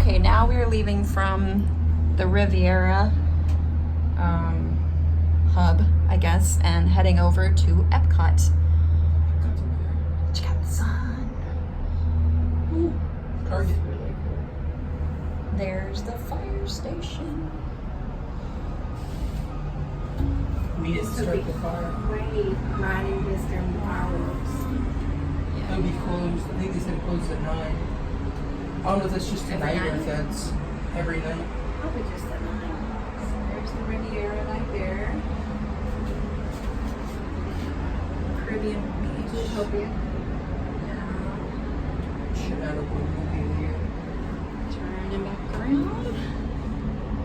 Okay, now we're leaving from the Riviera hub, I guess, and heading over to Epcot. Check out the sun. Ooh, Target. Really cool. There's the fire station. We didn't start the fire. Wait, riding this during the fireworks. It'll be closed. I think they said closed at 9. I don't know if that's just tonight or if that's every night. Probably just at 9. So there's the Riviera right there. Caribbean Beach. Utopia. Yeah. Shit out of what movie here. Turning back around.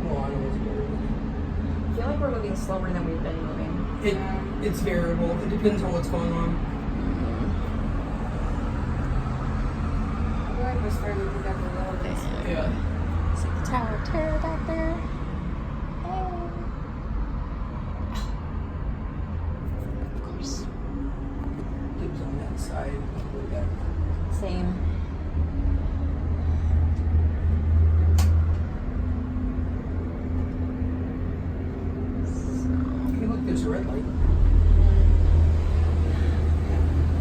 Well, I know it's better. I feel like we're moving slower than we've been moving. It's variable. It depends on what's going on. I feel like we're starting to pick up a little bit. Yeah. See the Tower of Terror back there? Of course. Lives on that side. Like that. Same. Hey, look, there's a red light.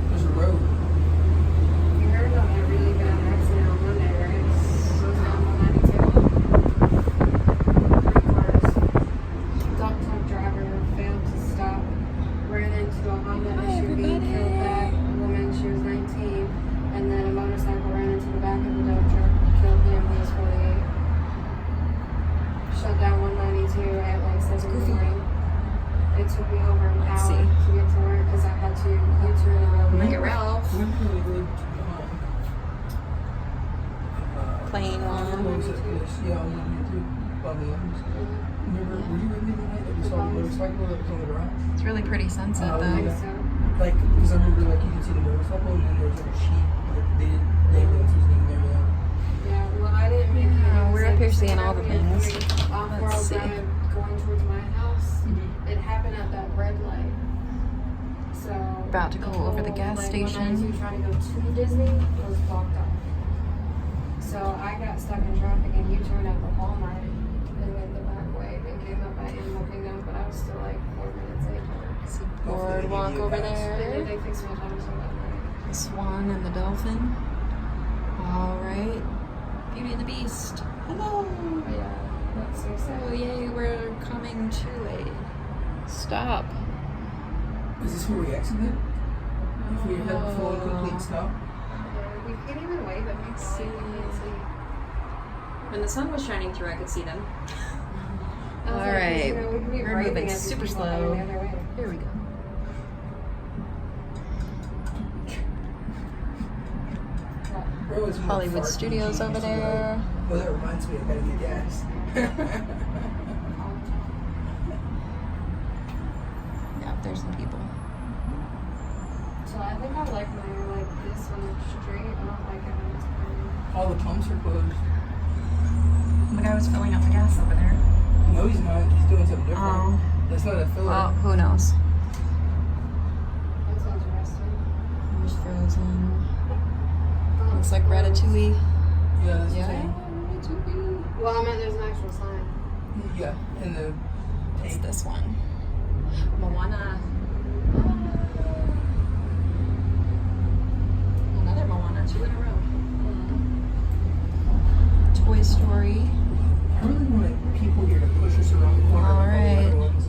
There's a road. You heard about that really bad accident on Monday, right? Goes down 192. 3 cars. Dump truck driver failed to stop. Ran into a Honda Hi, SUV, everybody. killed that woman. She was 19. And then a motorcycle ran into the back of the dump truck, killed him. He was 48. Shut down 192 at like 7 in the morning. It took me over an Let's hour see. to get to work because I had to U-turn and go Look late. at Ralph. When did we live Plain what one. was it? Yes, yeah, on 192. By the ends. Remember, were you with me the night that we saw the motorcycle that was on the ground? It's really pretty sunset Oh, though. yeah. So, Like, because I remember, like, you could see the motorcycle and then there was like a sheep. Like, they didn't, the ambulance wasn't even there yet. yeah, well, I didn't make it. Yeah, I was we're up here like, seeing all the we had things. three off-world Let's see. drive going towards my house. It happened at that red light. So About to go over the gas like, station. 192 trying to go to Disney was blocked off. So I got stuck in traffic and U-turned at the Walmart and went the back way and came up at Animal Kingdom, but I was still like 4 minutes late. Boardwalk over And then there. they fixed my time so that night. The swan and the dolphin. All right. Beauty and the Beast. Hello. But yeah, that's so sad. Oh yay, we're coming to a stop. Is this where we exited? If we had a full and complete stop? We can't even wave at people. See. We can't see. When the sun was shining through, I could see them. I was All like, right. you know, we could be We're waving moving at these super people slow. going the other way. Here we go. Where was more Hollywood fart Studios than over cheese, right? there. Well, that reminds me, I gotta get gas. Yeah, there's some people. So I think I like when you're like this one straight. I don't like it when it's curved. All the pumps are closed. The guy was filling up the gas over there. No, he's not. He's doing something different. Oh. That's not a filler. Oh, who knows? That's interesting. There's Frozen. Looks like Ratatouille. Yeah, that's Yeah. the same. Well, I meant there's an actual sign. Yeah, and the It's tape. this one. Moana. Another Moana, 2 in a row. Toy Story. I really wanted people here to push us around the corner. All like the right. other ones.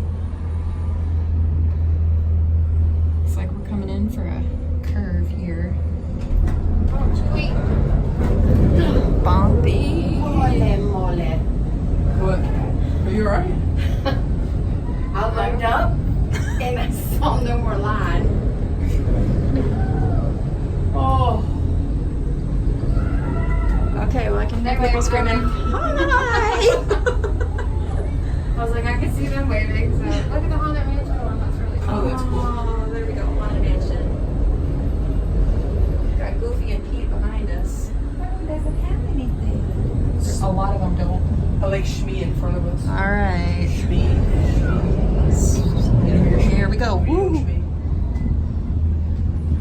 Looks like we're coming in for a curve here. Oh, wait. Bumpy. Mole. What? Are you alright? I looked up and I saw no more line. Oh. Okay, well I can hear people screaming. Hi! I was like, I can see them waving. So look at the Haunted Mansion one. That's really cool. Oh, that's cool. Oh, there we go, Haunted Mansion. Got Goofy and Pete behind us. It doesn't have anything. A lot of them don't. I like Shmee in front of us. All right. Shmee. Here we go. Woo! Shmee.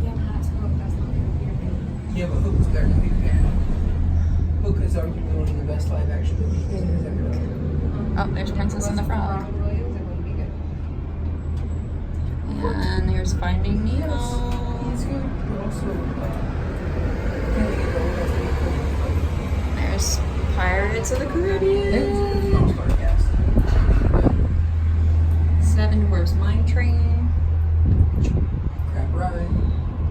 Yeah, that's cool. That's not even weird. Yeah, but Hook's there. Hook is arguably one of the best live action movies Disney's ever done. Oh, there's Princess and the Frog. Robin Williams, it wouldn't be good. And here's Finding Nemo. He's good, but also, can't get old after he played. There's Pirates of the It's Caribbean. not smart cast. Seven Dwarfs Mine Train. Crap ride.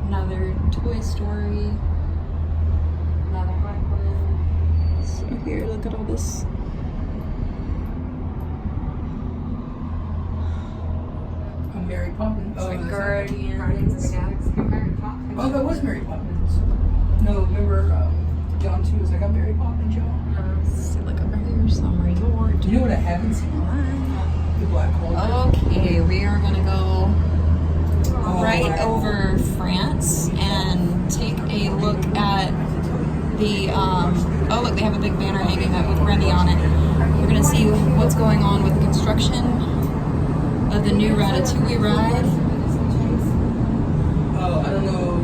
Another Toy Story. Another black one. So here, look at all this. Mary Poppins. It's like that's not- Guardians of the Guardians. Galaxy. Mary Poppins. Oh, that was Mary Poppins. No, remember John 2 was like a Mary Poppins, y'all. So look over here, some resort. Do you know what I haven't seen? The Black Hole. Okay, we are gonna go Oh, right over France and take a look at the oh look, they have a big banner hanging up with Remy on it. We're gonna see what's going on with the construction of the new Ratatouille ride. Oh, I don't know.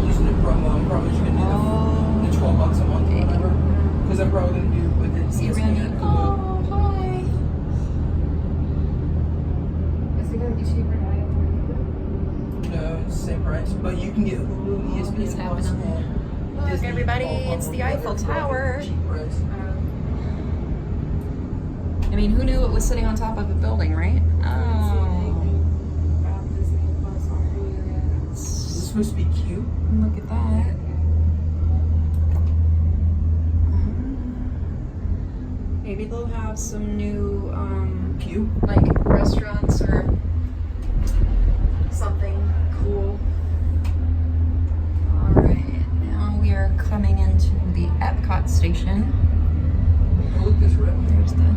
Using the promo, I'm probably just gonna do the $12 a month or whatever. Because I'm probably gonna do it with it. See Remy. Oh, hi. Is it going to be cheaper to buy it? No, it's the same price. But you can get Hulu, What's ESPN Plus, happening? and Look, Disney everybody, all it's the together Eiffel for Tower. a cheap price. I mean, who knew it was sitting on top of a building, right? Oh. About Disney Plus on Hulu yet. It's supposed to be cute. Look at that. Maybe they'll have some new, Cute. like restaurants or something cool. Alright, now we are coming into the Epcot station. Oh, look this red one. There's the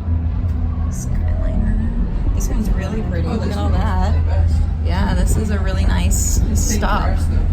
Skyliner. This one's really pretty. Oh, Look this at all one is that. the best. Yeah, this is a really nice It's safe stop. for us, though.